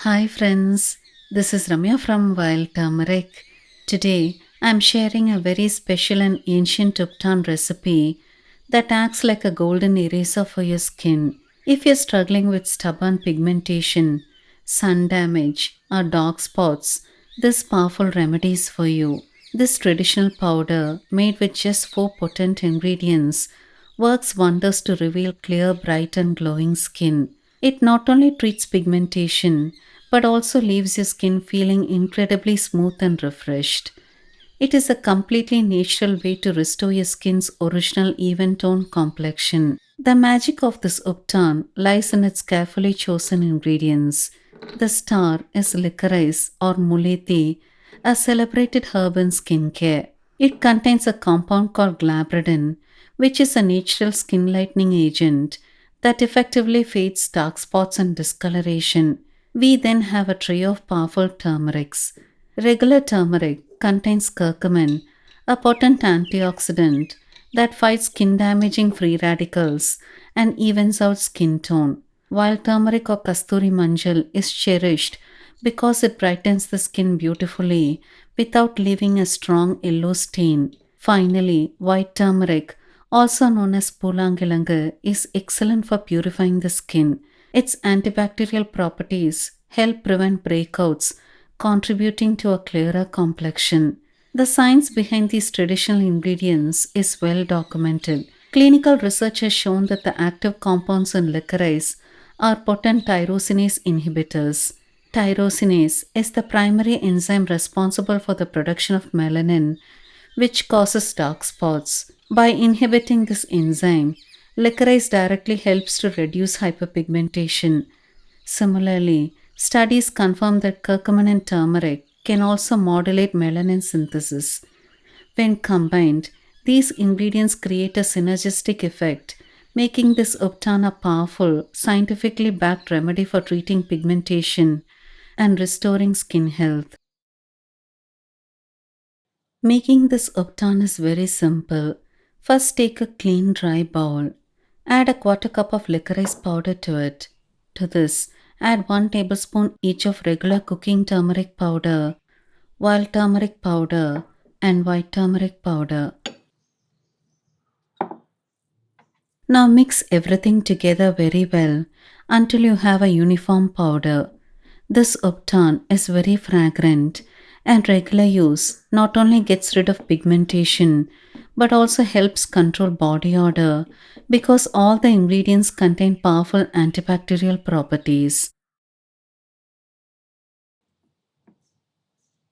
Hi friends, this is Ramya from Wild Turmeric. Today I am sharing a very special and ancient Ubtan recipe that acts like a golden eraser for your skin. If you're struggling with stubborn pigmentation, sun damage, or dark spots, this powerful remedy is for you. This traditional powder, made with just four potent ingredients, works wonders to reveal clear, bright, and glowing skin. It not only treats pigmentation but also leaves your skin feeling incredibly smooth and refreshed. It is a completely natural way to restore your skin's original even tone complexion. The magic of this uptan lies in its carefully chosen ingredients. The star is licorice or mulethi, a celebrated herb in skincare. It contains a compound called glabridin, which is a natural skin lightening agent that effectively fades dark spots and discoloration. We then have a trio of powerful turmerics. Regular turmeric contains curcumin, a potent antioxidant that fights skin damaging free radicals and evens out skin tone, while turmeric or kasturi manjal is cherished because it brightens the skin beautifully without leaving a strong yellow stain. Finally, white turmeric, also known as pulangilangu, is excellent for purifying the skin. Its antibacterial properties help prevent breakouts, contributing to a clearer complexion. The science behind these traditional ingredients is well documented. Clinical research has shown that the active compounds in licorice are potent tyrosinase inhibitors. Tyrosinase is the primary enzyme responsible for the production of melanin, which causes dark spots. By inhibiting this enzyme, licorice directly helps to reduce hyperpigmentation. Similarly, studies confirm that curcumin and turmeric can also modulate melanin synthesis. When combined, these ingredients create a synergistic effect, making this Uptan a powerful, scientifically backed remedy for treating pigmentation and restoring skin health. Making this Uptan is very simple. First, take a clean dry bowl. Add a quarter cup of licorice powder to it. To this, add 1 tablespoon each of regular cooking turmeric powder, wild turmeric powder, and white turmeric powder. Now mix everything together very well until you have a uniform powder. This uptan is very fragrant and regular use not only gets rid of pigmentation but also helps control body odor because all the ingredients contain powerful antibacterial properties.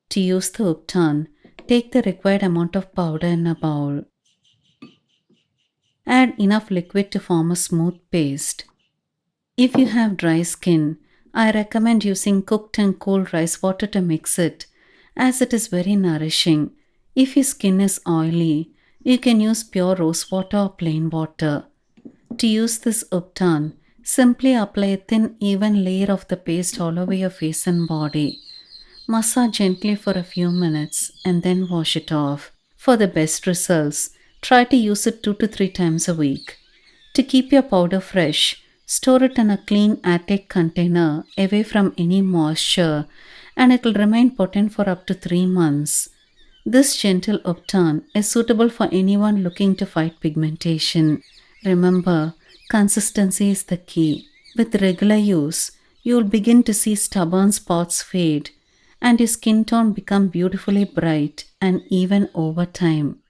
To use the uptan, take the required amount of powder in a bowl. Add enough liquid to form a smooth paste. If you have dry skin, I recommend using cooked and cool rice water to mix it, as it is very nourishing. If your skin is oily, you can use pure rose water or plain water. To use this uptan, simply apply a thin, even layer of the paste all over your face and body. Massage gently for a few minutes and then wash it off. For the best results, try to use it 2 to 3 times a week. To keep your powder fresh, store it in a clean airtight container away from any moisture and it will remain potent for up to 3 months. This gentle upturn is suitable for anyone looking to fight pigmentation. Remember, consistency is the key. With regular use, you will begin to see stubborn spots fade and your skin tone become beautifully bright and even over time.